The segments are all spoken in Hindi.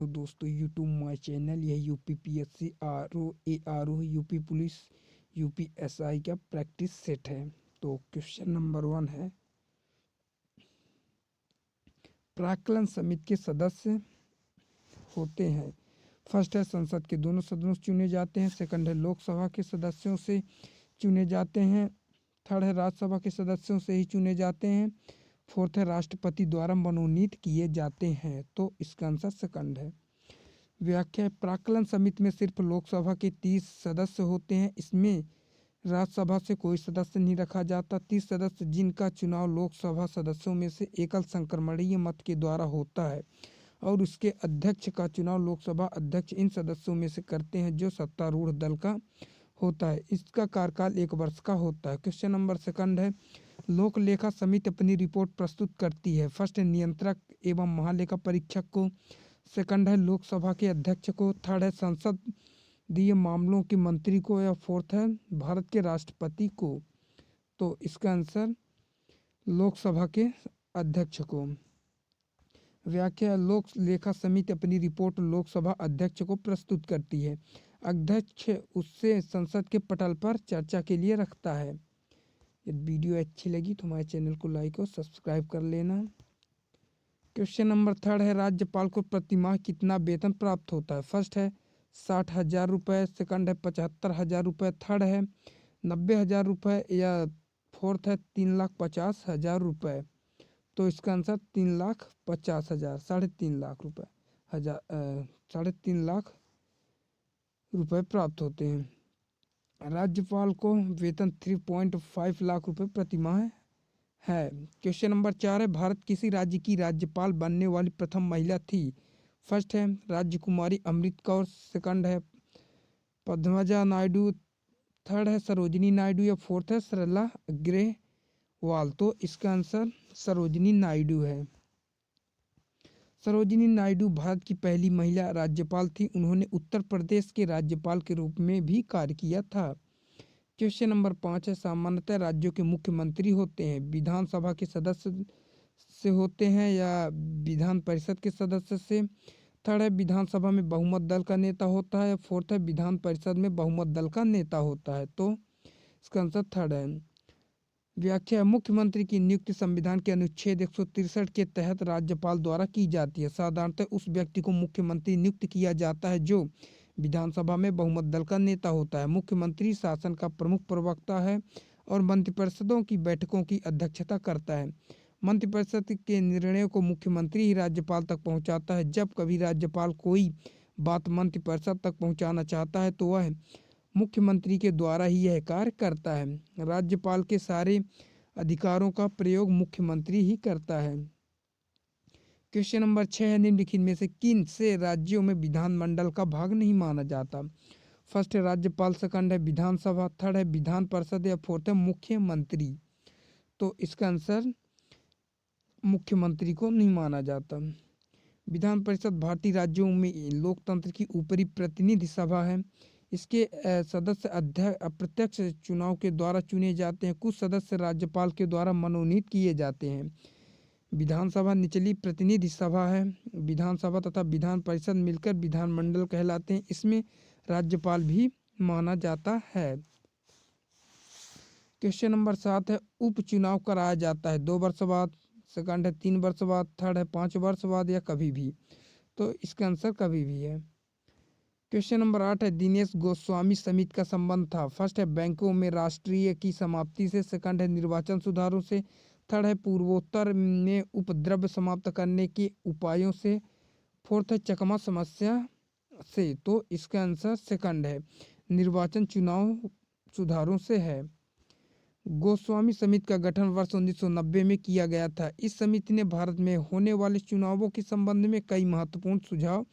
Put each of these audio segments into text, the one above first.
तो दोस्तों यूट्यूब माय चैनल यह UPPSC RO UP police UPSI का प्रैक्टिस सेट है। तो क्वेश्चन नंबर 1 है, प्राक्कलन समिति के सदस्य होते हैं। फर्स्ट है, संसद के दोनों सदनों से चुने जाते हैं। सेकंड है, लोकसभा के सदस्यों से चुने जाते हैं। थर्ड है, राज्यसभा के सदस्यों से ही चुने जाते हैं। फोर्थ है, राष्ट्रपति द्वारा मनोनीत किए जाते हैं। तो इसका आंसर सेकंड है। व्याख्या, प्राक्कलन समिति में सिर्फ लोकसभा के 30 सदस्य होते हैं। इसमें राज्यसभा से कोई सदस्य नहीं रखा जाता। 30 सदस्य जिनका चुनाव लोकसभा सदस्यों में से एकल संक्रमणीय मत के द्वारा होता है और उसके अध्यक्ष का चुनाव लोकसभा अध्यक्ष इन सदस्यों में से करते हैं जो सत्तारूढ़ दल का होता है। इसका कार्यकाल 1 वर्ष का होता है। क्वेश्चन नंबर सेकंड है, लोक लेखा समिति अपनी रिपोर्ट प्रस्तुत करती है। फर्स्ट है, नियंत्रक एवं महालेखा परीक्षक को। सेकंड है, लोकसभा के अध्यक्ष को। थर्ड है, संसदीय मामलों के मंत्री को। या फोर्थ है, भारत के राष्ट्रपति को। तो इसका आंसर लोकसभा के अध्यक्ष को। व्याख्या, लोक लेखा समिति अपनी रिपोर्ट लोकसभा अध्यक्ष को प्रस्तुत करती है। अध्यक्ष उससे संसद के पटल पर चर्चा के लिए रखता है। यदि वीडियो अच्छी लगी तो हमारे चैनल को लाइक और सब्सक्राइब कर लेना। क्वेश्चन नंबर थर्ड है, राज्यपाल को प्रतिमाह कितना वेतन प्राप्त होता है। फर्स्ट है 60,000 रुपये। सेकंड है 75,000 रुपये। थर्ड है 90,000 रुपये। या फोर्थ है 3,50,000 रुपये। तो इसका आंसर 3,50,000, 3.5 लाख रुपये, 3.5 लाख रुपये प्राप्त होते हैं। राज्यपाल को वेतन 3.5 लाख रुपये प्रतिमाह है। क्वेश्चन नंबर 4 है, भारत किसी राज्य की राज्यपाल बनने वाली प्रथम महिला थी। फर्स्ट है राजकुमारी अमृत कौर। सेकंड है पद्मजा नायडू। थर्ड है सरोजिनी नायडू। या फोर्थ है सरला अग्रवाल। तो इसका आंसर सरोजिनी नायडू है। सरोजिनी नायडू भारत की पहली महिला राज्यपाल थी। उन्होंने उत्तर प्रदेश के राज्यपाल के रूप में भी कार्य किया था। क्वेश्चन नंबर 5 है, सामान्यतः राज्यों के मुख्यमंत्री होते हैं विधानसभा के सदस्य से होते हैं या विधान परिषद के सदस्य से। थर्ड है, विधानसभा में बहुमत दल का नेता होता है। फोर्थ है, विधान परिषद में बहुमत दल का नेता होता है। तो इसका आंसर थर्ड है। व्याख्या, मुख्यमंत्री की नियुक्ति संविधान के अनुच्छेद 163 के तहत राज्यपाल द्वारा की जाती है। साधारणतः उस व्यक्ति को मुख्यमंत्री नियुक्त किया जाता है जो विधानसभा में बहुमत दल का नेता होता है। मुख्यमंत्री शासन का प्रमुख प्रवक्ता है और मंत्रिपरिषदों की बैठकों की अध्यक्षता करता है। मंत्रिपरिषद के निर्णयों को मुख्यमंत्री ही राज्यपाल तक पहुंचाता है। जब कभी राज्यपाल कोई बात मंत्रिपरिषद तक पहुंचाना चाहता है तो वह मुख्यमंत्री के द्वारा ही यह कार्य करता है। राज्यपाल के सारे अधिकारों का प्रयोग मुख्यमंत्री ही करता है। क्वेश्चन नंबर 6 है, निम्नलिखित में से किन से राज्यों में विधानमंडल का भाग नहीं माना जाता। फर्स्ट है राज्यपाल। सेकंड है विधानसभा। थर्ड है विधान परिषद। या फोर्थ है मुख्यमंत्री। तो इसका आंसर मुख्यमंत्री को नहीं माना जाता। विधान परिषद भारतीय राज्यों में लोकतंत्र की ऊपरी प्रतिनिधि सभा है। इसके सदस्य अप्रत्यक्ष चुनाव के द्वारा चुने जाते हैं। कुछ सदस्य राज्यपाल के द्वारा मनोनीत किए जाते हैं। विधानसभा निचली प्रतिनिधि सभा है। विधानसभा तथा विधान परिषद मिलकर विधानमंडल कहलाते हैं। इसमें राज्यपाल भी माना जाता है। क्वेश्चन नंबर 7 है, उपचुनाव कराया जाता है 2 वर्ष बाद। सेकंड है 3 वर्ष बाद। थर्ड है 5 वर्ष बाद। या कभी भी। तो इसका आंसर कभी भी है। क्वेश्चन नंबर 8 है, दिनेश गोस्वामी समिति का संबंध था। फर्स्ट है बैंकों में राष्ट्रीय की समाप्ति से। सेकंड है निर्वाचन सुधारों से। थर्ड है पूर्वोत्तर में उपद्रव समाप्त करने के उपायों से। फोर्थ है चकमा समस्या से। तो इसका आंसर सेकंड है, निर्वाचन चुनाव सुधारों से है। गोस्वामी समिति का गठन वर्ष 1990 में किया गया था। इस समिति ने भारत में होने वाले चुनावों के संबंध में कई महत्वपूर्ण सुझाव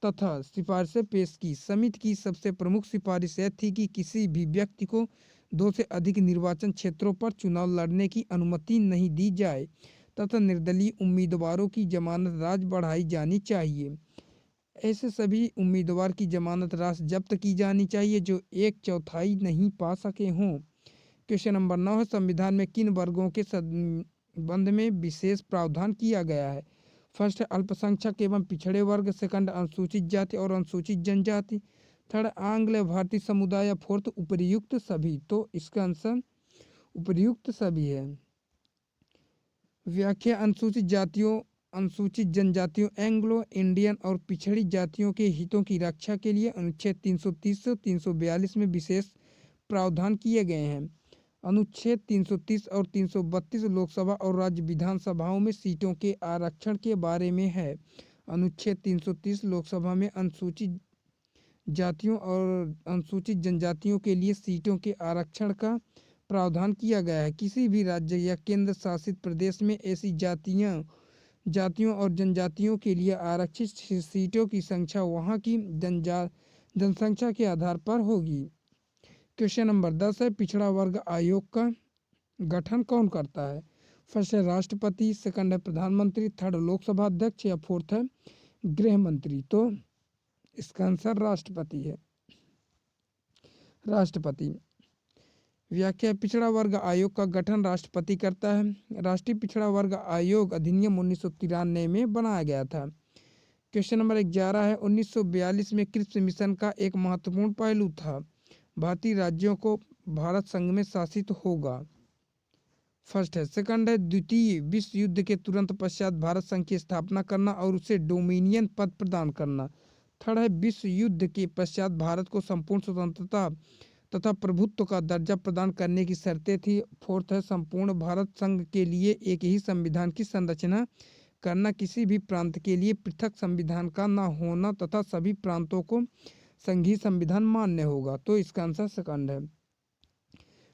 तथा सिफारिशें पेश की। समिति की सबसे प्रमुख सिफारिश यह थी कि किसी भी व्यक्ति को 2 से अधिक निर्वाचन क्षेत्रों पर चुनाव लड़ने की अनुमति नहीं दी जाए तथा निर्दलीय उम्मीदवारों की जमानत राशि बढ़ाई जानी चाहिए। ऐसे सभी उम्मीदवार की जमानत राशि जब्त की जानी चाहिए जो 1/4 नहीं पा सके हों। क्वेश्चन नंबर 9 है, संविधान में किन वर्गों के संबंध में विशेष प्रावधान किया गया है। फर्स्ट है अल्पसंख्यक एवं पिछड़े वर्ग, सेकंड अनुसूचित जाति और अनुसूचित जनजाति, थर्ड आंग्ल भारतीय समुदाय या फोर्थ उपर्युक्त सभी। तो इसका आंसर उपर्युक्त सभी है। व्याख्या अनुसूचित जातियों, अनुसूचित जनजातियों, एंग्लो इंडियन और पिछड़ी जातियों के हितों की रक्षा के लिए अनुच्छेद 330 से 342 में विशेष प्रावधान किए गए हैं। अनुच्छेद 330 और 332 लोकसभा और राज्य विधानसभाओं में सीटों के आरक्षण के बारे में है। अनुच्छेद 330 लोकसभा में अनुसूचित जातियों और अनुसूचित जनजातियों के लिए सीटों के आरक्षण का प्रावधान किया गया है। किसी भी राज्य या केंद्र शासित प्रदेश में ऐसी जातियों और जनजातियों के लिए आरक्षित सीटों की संख्या वहाँ की जनसंख्या के आधार पर होगी। क्वेश्चन नंबर 10 है, पिछड़ा वर्ग आयोग का गठन कौन करता है? फर्स्ट है राष्ट्रपति, सेकंड है प्रधानमंत्री, थर्ड लोकसभा अध्यक्ष या फोर्थ है गृह मंत्री। तो इसका आंसर राष्ट्रपति है। राष्ट्रपति। व्याख्या, पिछड़ा वर्ग आयोग का गठन राष्ट्रपति करता है। राष्ट्रीय पिछड़ा वर्ग आयोग अधिनियम 1993 में बनाया गया था। क्वेश्चन नंबर 11 है, 1942 में क्रिप्स मिशन का एक महत्वपूर्ण पहलू था। भारतीय राज्यों को भारत संघ में शासित होगा। फर्स्ट है। सेकंड है, द्वितीय विश्व युद्ध के तुरंत पश्चात भारत संघ की स्थापना करना और उसे डोमिनियन पद प्रदान करना। थर्ड है, विश्व युद्ध के पश्चात भारत को संपूर्ण स्वतंत्रता तथा प्रभुत्व का दर्जा प्रदान करने की शर्तें थी। फोर्थ है, संपूर्ण भारत संघ के लिए एक ही संविधान की संरचना करना, किसी भी प्रांत के लिए पृथक संविधान का न होना तथा सभी प्रांतों को संघीय संविधान मान्य होगा। तो इसका आंसर सेकंड है।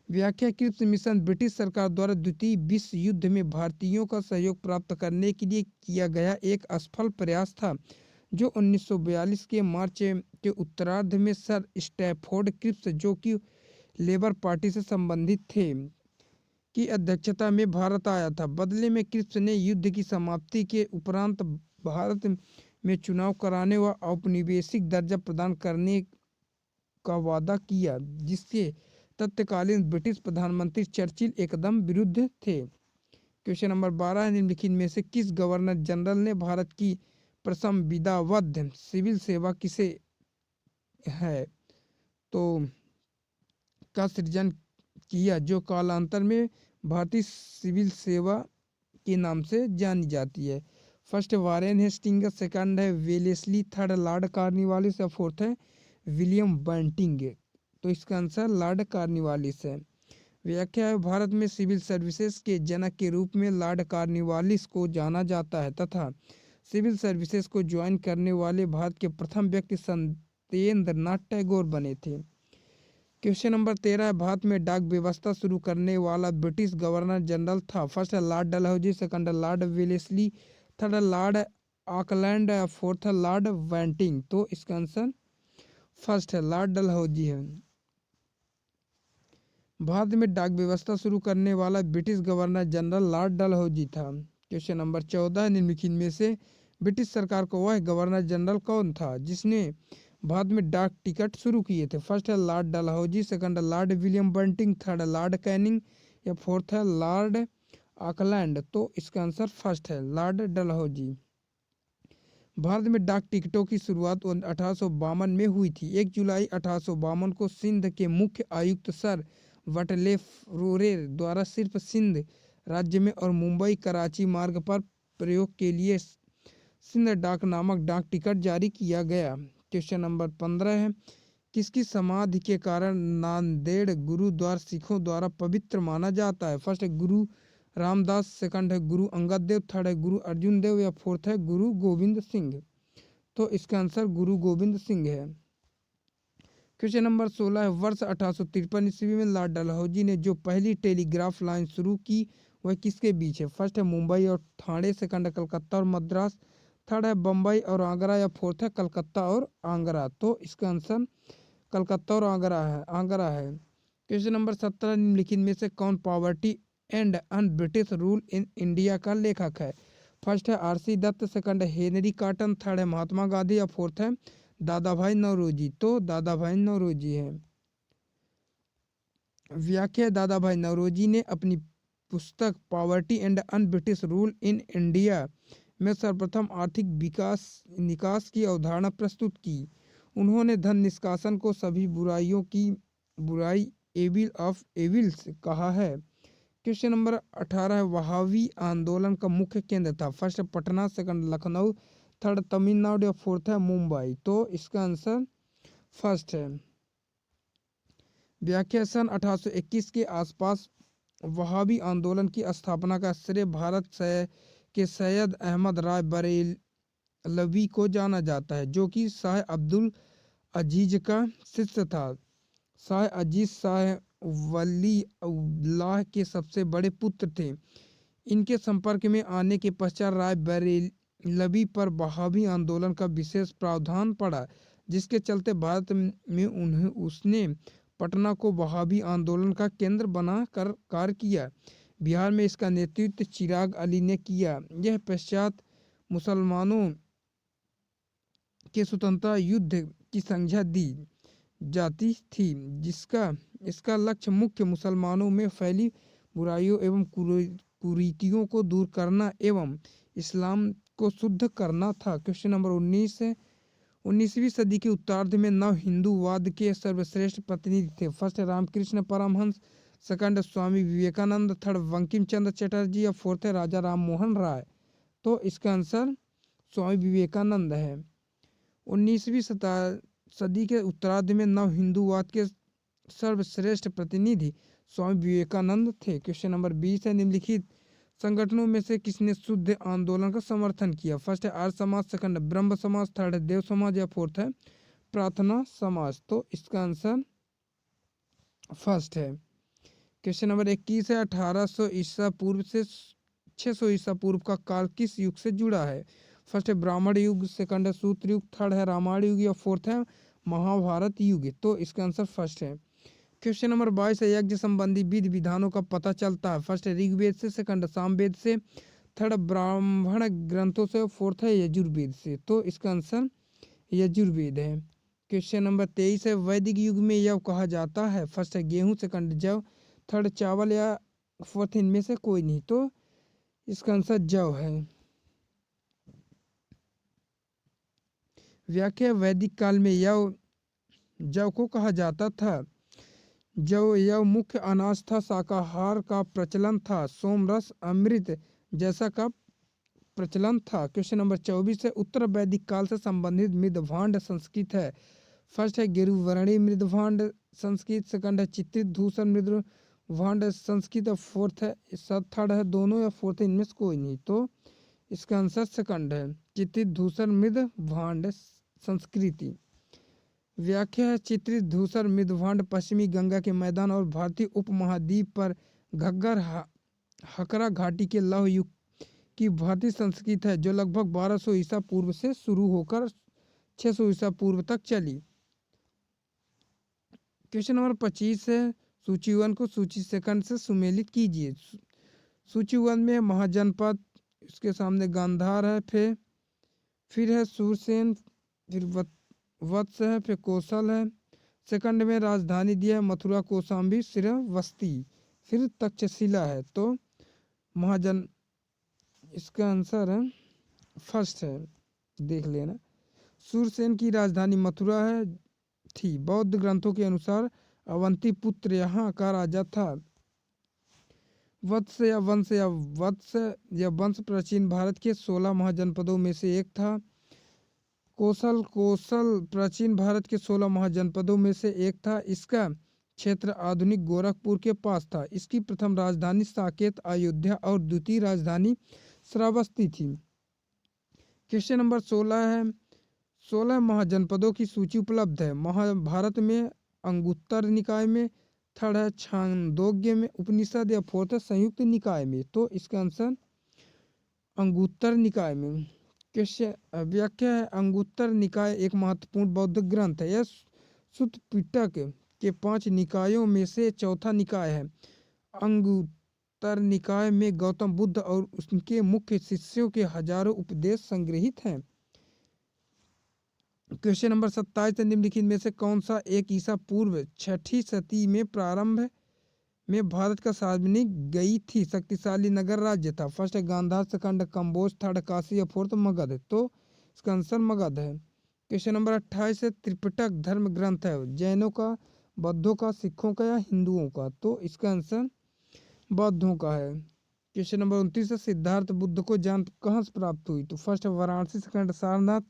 व्याख्या, क्रिप्स मिशन ब्रिटिश सरकार द्वारा द्वितीय विश्व युद्ध में भारतीयों का सहयोग प्राप्त करने के लिए किया गया एक असफल प्रयास था, जो 1942 के मार्च के उत्तरार्ध में सर स्टैफोर्ड क्रिप्स, जो कि लेबर पार्टी से संबंधित थे, की अध्यक्षता में भारत आया था। बदले में क्रिप्स ने युद्ध की समाप्ति के उपरांत भारत में चुनाव कराने व औपनिवेशिक दर्जा प्रदान करने का वादा किया, जिसके तत्कालीन ब्रिटिश प्रधानमंत्री चर्चिल एकदम विरुद्ध थे। क्वेश्चन नंबर 12, निम्नलिखित में से किस गवर्नर जनरल ने भारत की प्रथम विधिवत सिविल सेवा किसे है तो का सृजन किया, जो कालांतर में भारतीय सिविल सेवा के नाम से जानी जाती है? फर्स्ट वारेन हेस्टिंग्स, सेकंड है वेलेस्ली, थर्ड लॉर्ड कॉर्नवालिस या फोर्थ है विलियम बेंटिंग। तो इसका आंसर लॉर्ड कॉर्नवालिस है। व्याख्या है, भारत में सिविल सर्विसेज के जनक के रूप में लॉर्ड कॉर्नवालिस को जाना जाता है तथा सिविल सर्विसेज को ज्वाइन करने वाले भारत के प्रथम व्यक्ति सत्येंद्रनाथ टैगोर बने थे। क्वेश्चन नंबर 13 है, भारत में डाक व्यवस्था शुरू करने वाला ब्रिटिश गवर्नर जनरल था? फर्स्ट है लॉर्ड डलहौजी, सेकंड है लॉर्ड वेलेस्ली, थर्ड है लॉर्ड ऑकलैंड, फोर्थ है लॉर्ड बेंटिंग। तो इसका आंसर फर्स्ट है लॉर्ड डलहौजी है। भारत में डाक व्यवस्था शुरू करने वाला British governor general Lord Dalhousie था। क्वेश्चन नंबर 14, निम्नलिखित में से ब्रिटिश सरकार को वह गवर्नर जनरल कौन था जिसने भारत में डाक टिकट शुरू किए थे? फर्स्ट है लॉर्ड डलहौजी, सेकंड है लॉर्ड विलियम बेंटिंग, थर्ड है लॉर्ड कैनिंग या फोर्थ है लॉर्ड ऑकलैंड। तो इसका आंसर फर्स्ट है लॉर्ड डलहौजी। भारत में डाक टिकटों की शुरुआत 1852 में हुई थी। 1 जुलाई 1852 को सिंध के मुख्य आयुक्त सर वटले फ्रोरे द्वारा सिर्फ सिंध राज्य में और मुंबई कराची मार्ग पर प्रयोग के लिए सिंध डाक नामक डाक टिकट जारी किया गया। क्वेश्चन नंबर 15 है, किसकी समाधि के कारण नांदेड़ गुरुद्वारा सिखों द्वारा पवित्र माना जाता है? फर्स्ट है गुरु रामदास, सेकंड है गुरु अंगद देव, थर्ड है गुरु अर्जुन देव या फोर्थ है गुरु गोविंद सिंह। तो इसका आंसर गुरु गोविंद सिंह है। क्वेश्चन नंबर 16 है, वर्ष 1853 ईस्वी में लॉर्ड डलहौजी ने जो पहली टेलीग्राफ लाइन शुरू की वह किसके बीच है? फर्स्ट है मुंबई और ठाणे, सेकंड है कलकत्ता और मद्रास, थर्ड है बम्बई और आगरा या फोर्थ है कलकत्ता और आगरा। तो इसका आंसर कलकत्ता और आगरा है। क्वेश्चन नंबर 17, निम्नलिखित में से कौन poverty and un British rule in India का लेखक है? फर्स्ट है आरसी दत्त, सेकंड है हेनरी कॉटन, थर्ड है महात्मा गांधी या फोर्थ है दादा भाई नौरोजी। तो दादा भाई नौरोजी है। व्याख्या, दादा भाई नौरोजी ने अपनी पुस्तक poverty and un British rule in India में सर्वप्रथम आर्थिक विकास निकास की अवधारणा प्रस्तुत की। उन्होंने धन निष्कासन को सभी बुराइयों की बुराई एविल ऑफ एविल्स कहा है। क्वेश्चन नंबर 18 है, वहाबी आंदोलन का मुख्य केंद्र था। फर्स्ट है पटना, सेकंड लखनऊ, थर्ड तमिलनाडु या फोर्थ है मुंबई। तो इसका आंसर फर्स्ट है। व्याख्या, सन 1821 के आसपास वहाबी आंदोलन की स्थापना का श्रेय भारत से के सैयद अहमद राय बरेलवी को जाना जाता है, जो कि शाह अब्दुल अजीज का शिष्य था। शाह अजीज शाह वली अल्लाह के सबसे बड़े पुत्र थे। इनके संपर्क में आने के पश्चात राय बरेलवी पर वहाबी आंदोलन का विशेष प्रावधान पड़ा, जिसके चलते भारत में उसने पटना को वहाबी आंदोलन का केंद्र बना कर कार्य किया। बिहार में इसका नेतृत्व चिराग अली ने किया। यह पश्चात मुसलमानों के स्वतंत्रता युद्ध की संज्ञा दी जाती थी, जिसका इसका लक्ष्य मुख्य मुसलमानों में फैली बुराइयों एवं कुरीतियों को दूर करना एवं इस्लाम को शुद्ध करना था। क्वेश्चन नंबर 19 है, 19वीं सदी के उत्तरार्ध में नव हिंदूवाद के सर्वश्रेष्ठ प्रतिनिधि थे। First Ramakrishna Paramhans, second Swami Vivekananda, third Bankim Chandra Chatterjee और फोर्थ है राजा राम मोहन राय। तो इसका आंसर स्वामी विवेकानंद है। 19वीं सदी के उत्तरार्ध में नव हिंदूवाद के सर्वश्रेष्ठ प्रतिनिधि स्वामी विवेकानंद थे। क्वेश्चन नंबर 20 है, निम्नलिखित संगठनों में से किसने शुद्ध आंदोलन का समर्थन किया। फर्स्ट है आर्य समाज, सेकंड ब्रह्म समाज, थर्ड है देव समाज या फोर्थ है प्रार्थना समाज। तो इसका आंसर फर्स्ट है। क्वेश्चन नंबर 21 है, 1800 ईसा पूर्व से 600 ईसा पूर्व का काल किस युग से जुड़ा है। फर्स्ट है ब्राह्मण युग, सेकंड है सूत्र युग, थर्ड है रामायण युग या फोर्थ है महाभारत युग। तो इसका आंसर फर्स्ट है। क्वेश्चन नंबर 22 है, यज्ञ संबंधी विधि विधानों का पता चलता है। फर्स्ट है ऋग्वेद से, सेकंड सामवेद से, थर्ड ब्राह्मण ग्रंथों से, फोर्थ है यजुर्वेद से। तो इसका आंसर यजुर्वेद है। क्वेश्चन नंबर 23 है, वैदिक युग में यव कहा जाता है। फर्स्ट है गेहूं, सेकंड जव, थर्ड चावल या फोर्थ इनमें से कोई नहीं। तो इसका आंसर जव है। व्याख्या, वैदिक काल में जव को कहा जाता था। यह मुख्य अनाज था, शाकाहार का प्रचलन था, सोमरस अमृत जैसा का प्रचलन था। क्वेश्चन नंबर 24 है, उत्तर वैदिक काल से संबंधित मृदभांड संस्कृत है। फर्स्ट है गिरुवर्णी मृदभांड संस्कृत, सेकंड है चित्रित धूसर मृदभांड संस्कृत और फोर्थ है थर्ड है दोनों या फोर्थ है इनमें से कोई नहीं। तो इसका आंसर सेकंड है चित्रित धूसर मृदभांड संस्कृति। व्याख्या है, चित्रित धूसर मृदभांड पश्चिमी गंगा के मैदान और भारतीय उपमहाद्वीप पर घग्गर हकरा घाटी के लौह युग की भारतीय संस्कृति है, जो लगभग 1200 ईसा पूर्व से शुरू होकर 600 ईसा पूर्व तक चली। क्वेश्चन नंबर 25 है, सूची 1 को सूची सेकंड से सुमेलित कीजिए। सूची 1 में महाजनपद, इसके सामने गांधार है, फिर है सूरसेन, फिर वत्स है, फिर कौशल है, सेकंड में राजधानी दिया है मथुरा, कौशाम्बी, श्रावस्ती, फिर तक्षशिला है। तो महाजन इसका आंसर है फर्स्ट है, देख लेना। सूरसेन की राजधानी मथुरा है थी। बौद्ध ग्रंथों के अनुसार अवंती पुत्र यहाँ का राजा था। वत्स या वंश प्राचीन भारत के 16 महाजनपदों में से एक था। कौशल प्राचीन भारत के 16 महाजनपदों में से एक था। इसका क्षेत्र आधुनिक गोरखपुर के पास था। इसकी प्रथम राजधानी साकेत अयोध्या और द्वितीय राजधानी श्रावस्ती थी। क्वेश्चन नंबर 16 है, 16 महाजनपदों की सूची उपलब्ध है। महाभारत में, अंगुत्तर निकाय में, थर्ड है छांदोग्य में उपनिषद या फोर्थ है संयुक्त निकाय में। तो इसका आंसर अंगुत्तर निकाय में। क्वेश्चन व्याख्या है, अंगुत्तर निकाय एक महत्वपूर्ण बौद्ध ग्रंथ है। यह सुत्त पिटक के 5 निकायों में से चौथा निकाय है। अंगुत्तर निकाय में गौतम बुद्ध और उनके मुख्य शिष्यों के हजारों उपदेश संग्रहित हैं। क्वेश्चन नंबर 27, निम्नलिखित में से कौन सा एक ईसा पूर्व 6ठी सदी में प्रारंभ में भारत का सार्वजनिक गई थी शक्तिशाली नगर राज्य था। फर्स्ट है गांधार, सेकंड कंबोज, थर्ड काशी या फोर्थ मगध है। तो इसका आंसर मगध है। क्वेश्चन नंबर 28 है त्रिपिटक धर्म ग्रंथ है जैनों का, बौद्धों का, सिखों का या हिंदुओं का। तो इसका आंसर बौद्धों का है। क्वेश्चन नंबर 29 है सिद्धार्थ बुद्ध को ज्ञान कहाँ से प्राप्त हुई। तो फर्स्ट है वाराणसी, सेकंड सारनाथ,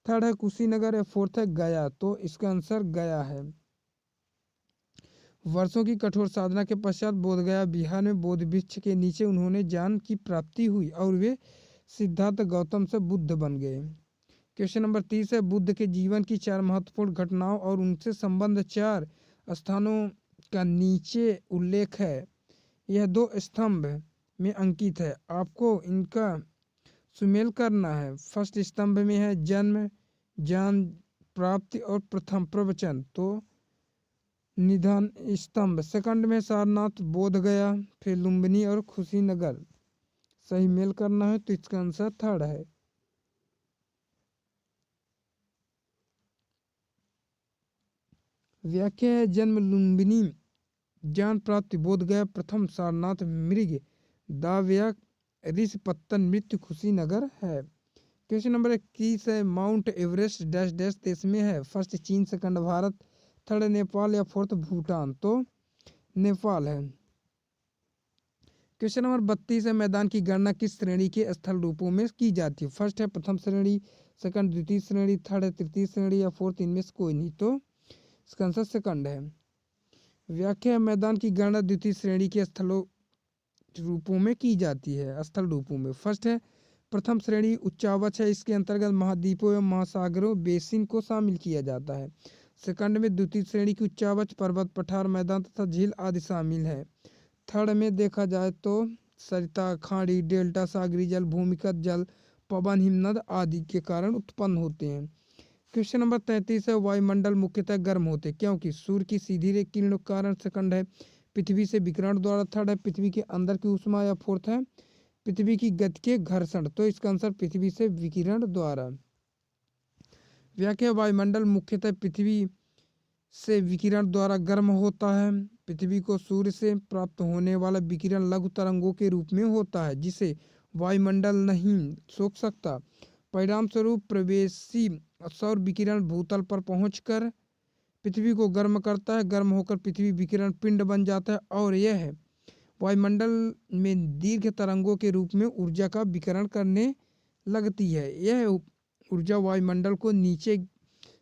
थर्ड है कुशीनगर या फोर्थ है गया। तो इसका आंसर गया है। वर्षों की कठोर साधना के पश्चात बोधगया बिहार में बोधि वृक्ष के नीचे उन्होंने ज्ञान की प्राप्ति हुई और वे सिद्धार्थ गौतम से बुद्ध बन गए। क्वेश्चन नंबर 30 है बुद्ध के जीवन की 4 महत्वपूर्ण घटनाओं और उनसे संबंध 4 स्थानों का नीचे उल्लेख है। यह 2 स्तंभ में अंकित है, आपको इनका सुमेल करना है। फर्स्ट स्तंभ में है जन्म, ज्ञान प्राप्ति और प्रथम प्रवचन। तो निधन स्तंभ सेकंड में सारनाथ, बोध गया, फिर लुम्बिनी और कुशीनगर। सही मेल करना है तो इसका आंसर थर्ड है। व्याख्या है जन्म लुम्बिनी, ज्ञान प्राप्ति बोध गया, प्रथम सारनाथ, मृग दाव्या, ऋषि पत्तन, मृत्यु कुशीनगर है। क्वेश्चन नंबर 21 है माउंट एवरेस्ट डैश डैश देश में है। फर्स्ट चीन, सेकंड भारत, थर्ड नेपाल या फोर्थ भूटान। तो नेपाल है। क्वेश्चन नंबर 32 है मैदान की गणना किस श्रेणी के स्थल रूपों में की जाती है। फर्स्ट है प्रथम श्रेणी, सेकंड द्वितीय श्रेणी, थर्ड है तृतीय श्रेणी या फोर्थ इनमें से कोई नहीं। तो इसका आंसर सेकंड है। व्याख्या मैदान की गणना द्वितीय श्रेणी के स्थलों रूपों में की जाती है। स्थल रूपों में फर्स्ट है प्रथम श्रेणी उच्चावच है, इसके अंतर्गत महाद्वीपों एवं महासागरों बेसिन को शामिल किया जाता है। सेकंड में द्वितीय श्रेणी की उच्चावच पर्वत, पठार, मैदान तथा झील आदि शामिल है। थर्ड में देखा जाए तो सरिता, खाड़ी, डेल्टा, सागरी जल, भूमिगत जल, पवन, हिमनद आदि के कारण उत्पन्न होते हैं। क्वेश्चन नंबर 33 है वायुमंडल मुख्यतः गर्म होते क्योंकि सूर्य की सीधी रे किरणों के कारण। सेकंड है पृथ्वी से विकिरण द्वारा। थर्ड है पृथ्वी के अंदर की ऊष्मा या फोर्थ है पृथ्वी की गति के घर्षण। तो इसका आंसर पृथ्वी से विकिरण द्वारा। व्याख्या वायुमंडल मुख्यतः पृथ्वी से विकिरण द्वारा गर्म होता है। पृथ्वी को सूर्य से प्राप्त होने वाला विकिरण लघु तरंगों के रूप में होता है जिसे वायुमंडल नहीं सोख सकता। परिणाम स्वरूप प्रवेशी सौर विकिरण भूतल पर पहुंचकर पृथ्वी को गर्म करता है। गर्म होकर पृथ्वी विकिरण पिंड बन जाता है और यह वायुमंडल में दीर्घ तरंगों के रूप में ऊर्जा का विकिरण करने लगती है। यह ऊर्जा वायुमंडल को नीचे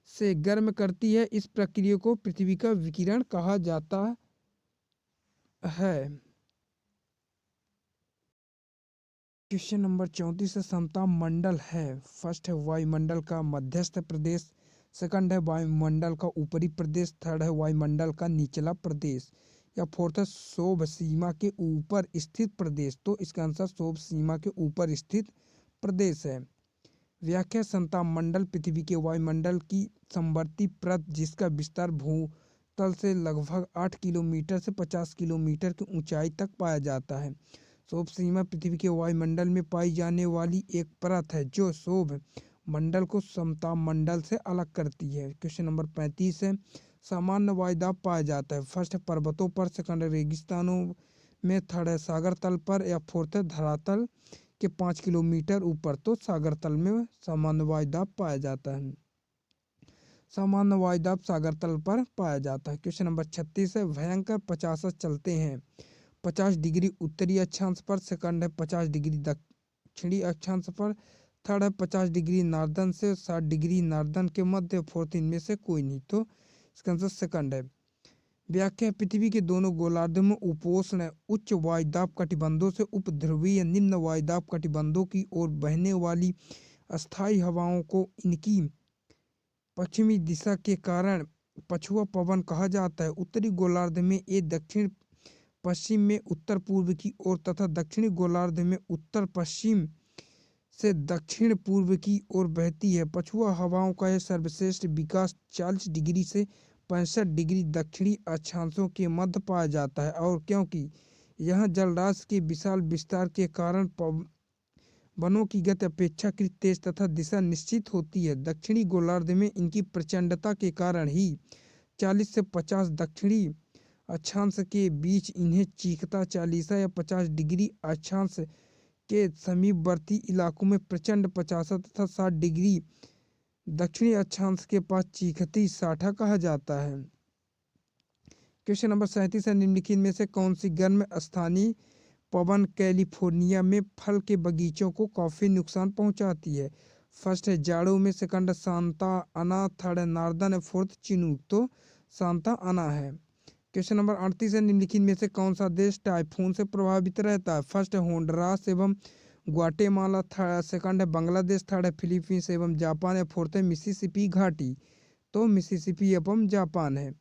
से गर्म करती है। इस प्रक्रिया को पृथ्वी का विकिरण कहा जाता है। क्वेश्चन नंबर 34 है समता मंडल है। फर्स्ट है वायुमंडल का मध्यस्थ प्रदेश, सेकंड है वायुमंडल का ऊपरी प्रदेश, थर्ड है वायुमंडल का निचला प्रदेश या फोर्थ है शोभ सीमा के ऊपर स्थित प्रदेश। तो इसका आंसर शोभ सीमा के ऊपर स्थित प्रदेश है। व्याख्या समता मंडल पृथ्वी के वायुमंडल की समवर्ती परत जिसका विस्तार भूतल से लगभग 8 किलोमीटर से 50 किलोमीटर की ऊंचाई तक पाया जाता है। शोभ सीमा पृथ्वी के वायुमंडल में पाई जाने वाली एक परत है जो शोभ मंडल को समता मंडल से अलग करती है। क्वेश्चन नंबर 35 है सामान्य वायुदाब पाया जाता है। फर्स्ट है पर्वतों पर, सेकंड है रेगिस्तानों में, थर्ड है सागर तल पर या फोर्थ है धरातल के 5 किलोमीटर ऊपर। तो सागर तल में सामान्य वायुदाब पाया जाता है। सामान्य वायुदाब सागर तल पर पाया जाता है। क्वेश्चन नंबर 36 है भयंकर 50 चलते हैं 50 डिग्री उत्तरी अक्षांश पर, सेकंड है 50 डिग्री दक्षिणी अक्षांश पर, थर्ड है 50 डिग्री नार्दन से 60 डिग्री नार्दन के मध्य, फोर्थ इनमें से कोई नहीं। तो इसका आंसर सेकंड है। व्याख्या पृथ्वी के दोनों गोलार्ध में उपोष्ण उच्च वायुदाब कटिबंधों से उपध्रुवीय निम्न वायुदाब कटिबंधों की ओर बहने वाली अस्थायी हवाओं को इनकी पश्चिमी दिशा के कारण पछुआ पवन कहा जाता है। उत्तरी गोलार्ध में ये दक्षिण पश्चिम में उत्तर पूर्व की ओर तथा दक्षिणी गोलार्ध में उत्तर पश्चिम से दक्षिण पूर्व की ओर बहती है। पछुआ हवाओं का यह सर्वश्रेष्ठ विकास 40 डिग्री से 65 डिग्री दक्षिणी अक्षांशों के मध्य पाया जाता है और क्योंकि यहाँ जलराशि के विशाल विस्तार के कारण वनों की गति अपेक्षाकृत तेज तथा दिशा निश्चित होती है। दक्षिणी गोलार्ध में इनकी प्रचंडता के कारण ही 40 से 50 दक्षिणी अक्षांश के बीच इन्हें चीखता 40 या 50 डिग्री, अक्षांश के समीपवर्ती इलाकों में प्रचंड 50 तथा 60 डिग्री, दक्षिणी अक्षांश के पास चीखती 60 कहा जाता है। क्वेश्चन नंबर 37 है, निम्नलिखित में से कौन सी गर्म स्थानीय पवन कैलिफोर्निया में फल के बगीचों को काफी नुकसान पहुंचाती है? फर्स्ट है जाड़ों में, सेकंड सांता अना, थर्ड है नॉर्दर्न, फोर्थ चिनूक। तो सांता अना है। क्वेश्चन नंबर 38 है, निम्नलिखित में से कौन सा देश टाइफून से प्रभावित रहता है? फर्स्ट है होंडुरास एवं ग्वाटेमाला, सेकंड है बांग्लादेश, थर्ड है फिलीपींस एवं जापान है, फोर्थ है मिसिसिपी घाटी। तो मिसिसिपी एवं जापान है।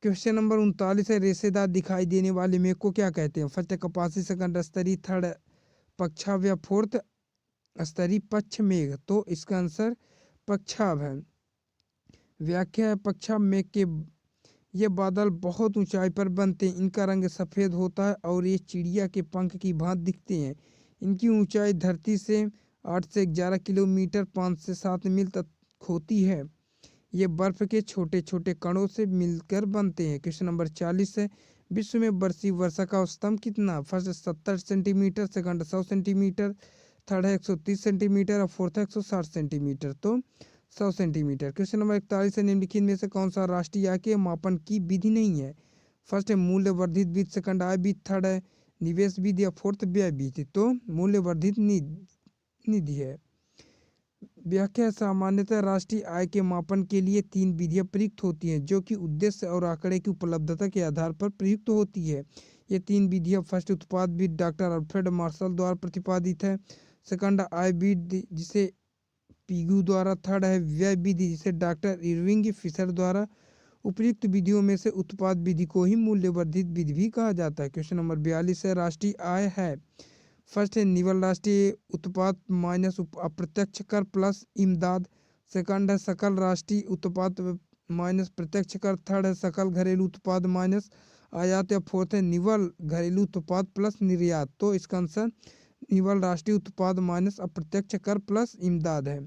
क्वेश्चन नंबर 39 है, रेशेदार दिखाई देने वाले मेघ को क्या कहते हैं? फर्स्ट है कपासी, सेकंड स्तरी, थर्ड पक्षाव या फोर्थ स्तरी पक्ष मेघ। तो इसका आंसर पक्षाव है। व्याख्या है, पक्षाव मेघ के ये बादल बहुत ऊंचाई पर बनते हैं, इनका रंग सफ़ेद होता है और ये चिड़िया के पंख की भांति दिखते हैं। इनकी ऊंचाई धरती से 8 से 11 किलोमीटर 5 से 7 मील तक होती है। ये बर्फ के छोटे छोटे कणों से मिलकर बनते हैं। क्वेश्चन नंबर 40 है, विश्व में वार्षिक वर्षा का औसतन कितना? First 70 centimetre, second 100 centimetre, third है 130 सेंटीमीटर और फोर्थ है 160 सेंटीमीटर। तो 100 सेंटीमीटर। क्वेश्चन नंबर 41 है, निम्नलिखित में से कौन सा राष्ट्रीय आय के मापन की विधि नहीं है? फर्स्ट है मूल्य वर्धित विधि, सेकंड आय विधि, थर्ड है निवेश विधि या फोर्थ व्यय विधि। तो मूल्य वर्धित निधि है। व्याख्या, सामान्यतः राष्ट्रीय आय के मापन के लिए 3 विधियां प्रयुक्त होती हैं, जो कि उद्देश्य और आंकड़े की उपलब्धता के आधार पर प्रयुक्त होती है। ये 3 विधियां, फर्स्ट उत्पाद विधि डॉक्टर अल्फ्रेड मार्शल द्वारा प्रतिपादित है, सेकंड आय विधि जिसे पीगू द्वारा, थर्ड है व्यय विधि जिसे डॉक्टर इरविंग फिशर द्वारा। उपयुक्त विधियों में से उत्पाद विधि को ही मूल्यवर्धित विधि भी कहा जाता है। क्वेश्चन नंबर 42 है, राष्ट्रीय आय है। फर्स्ट है निवल राष्ट्रीय उत्पाद माइनस अप्रत्यक्ष कर प्लस इमदाद, सेकंड है सकल राष्ट्रीय उत्पाद माइनस प्रत्यक्ष कर, थर्ड है सकल घरेलू उत्पाद माइनस आयात या फोर्थ है निवल घरेलू उत्पाद प्लस निर्यात। तो इसका आंसर निवल राष्ट्रीय उत्पाद माइनस अप्रत्यक्ष कर प्लस इमदाद है।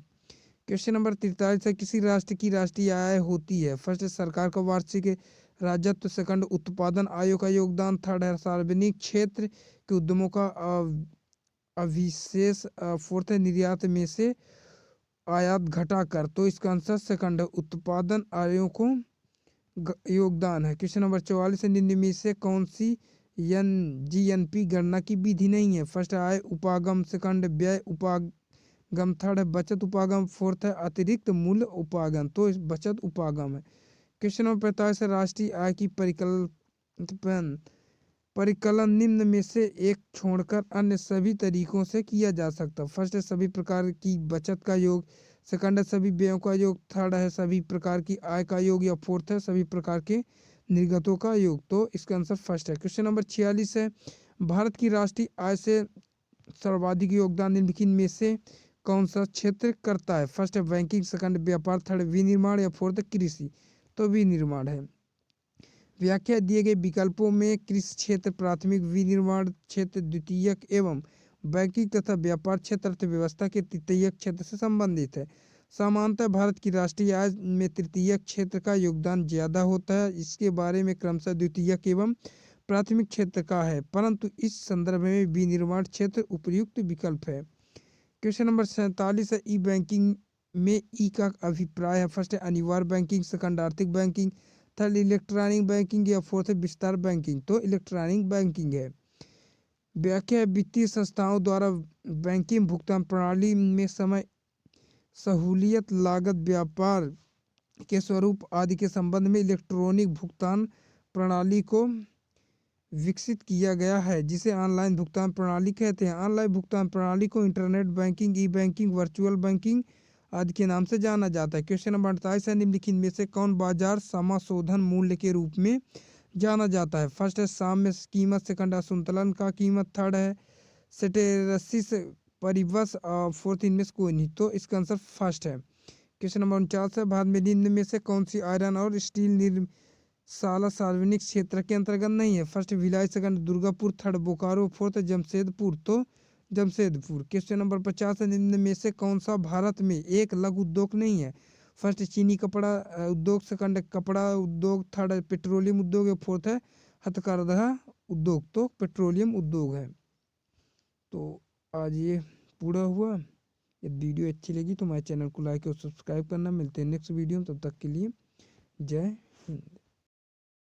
क्वेश्चन नंबर 43 है, किसी राष्ट्र की राष्ट्रीय आय होती है? फर्स्ट है सरकार का वार्षिक राजस्व, सेकंड उत्पादन आयोग का योगदान, थर्ड है सार्वजनिक क्षेत्र के उद्यमों का अविशेष, फोर्थ है निर्यात में से आयात घटा कर। तो इसका आंसर सेकंड है उत्पादन आयोग को योगदान है। क्वेश्चन नंबर 44 है, निम्न में से कौन सी जीएनपी गणना की विधि नहीं है? फर्स्ट है आय उपागम, सेकंड व्यय उपागम, थर्ड है बचत उपागम, फोर्थ है अतिरिक्त मूल्य उपागम। तो इस बचत उपागम है। क्वेश्चन नंबर 45 है, राष्ट्रीय आय की परिकलन निम्न में से एक छोड़कर अन्य सभी तरीकों से किया जा सकता है। फर्स्ट है सभी प्रकार की बचत का योग, सेकंड है सभी व्ययों का योग, थर्ड है सभी प्रकार की आय का योग या फोर्थ है सभी प्रकार के निर्गतों का योग। तो इसका आंसर फर्स्ट है। क्वेश्चन नंबर 46 है, भारत की राष्ट्रीय आय से सर्वाधिक योगदान निम्नलिखित में से कौन सा क्षेत्र करता है? फर्स्ट है बैंकिंग, सेकंड व्यापार, थर्ड विनिर्माण या फोर्थ कृषि। तो विनिर्माण है। व्याख्या, दिए गए विकल्पों में कृषि क्षेत्र प्राथमिक, विनिर्माण क्षेत्र द्वितीयक एवं बैंकिंग तथा व्यापार क्षेत्र अर्थव्यवस्था के तृतीयक क्षेत्र से संबंधित है। सामान्यतः भारत की राष्ट्रीय आय में तृतीयक क्षेत्र का योगदान ज्यादा होता है, इसके बारे में क्रमशः द्वितीयक एवं प्राथमिक क्षेत्र का है, परंतु इस संदर्भ में विनिर्माण क्षेत्र उपयुक्त विकल्प है। क्वेश्चन नंबर 47 है, ई बैंकिंग में ई का अभिप्राय है? फर्स्ट है अनिवार्य बैंकिंग, सेकंड आर्थिक बैंकिंग, थर्ड इलेक्ट्रॉनिक बैंकिंग या फोर्थ विस्तार बैंकिंग। तो इलेक्ट्रॉनिक बैंकिंग है। व्याख्या, वित्तीय संस्थाओं द्वारा बैंकिंग भुगतान प्रणाली में समय, सहूलियत, लागत, व्यापार के स्वरूप आदि के संबंध में इलेक्ट्रॉनिक भुगतान प्रणाली को विकसित किया गया है, जिसे ऑनलाइन भुगतान प्रणाली कहते हैं। ऑनलाइन भुगतान प्रणाली को इंटरनेट बैंकिंग, ई बैंकिंग, वर्चुअल बैंकिंग आदि के नाम से जाना जाता है। क्वेश्चन नंबर 48 है, निम्नलिखित में से कौन बाजार समाशोधन मूल्य के रूप में जाना जाता है? फर्स्ट है साम्य कीमत, सेकंड है असंतुलन का कीमत, थर्ड है सेटेरसिस परिवश और फोर्थ इनमें से कोई नहीं। तो इसका आंसर फर्स्ट है। क्वेश्चन नंबर 49 है, भारत में निम्न में से कौन सी आयरन और स्टील निर्माणालय सार्वजनिक क्षेत्र के अंतर्गत नहीं है? First Bhilai, second Durgapur, third Bokaro, fourth Jamshedpur. तो जमशेदपुर। क्वेश्चन नंबर 50 है, निम्न में से कौन सा भारत में एक लघु उद्योग नहीं है? फर्स्ट चीनी कपड़ा उद्योग, सेकंड कपड़ा उद्योग, थर्ड पेट्रोलियम उद्योग है, फोर्थ है हथकरघा उद्योग। तो पेट्रोलियम उद्योग है। तो आज ये पूरा हुआ। यदि वीडियो अच्छी लगी तो हमारे चैनल को लाइक और सब्सक्राइब करना। मिलते हैं नेक्स्ट वीडियो में, तब तक के लिए जय हिंद।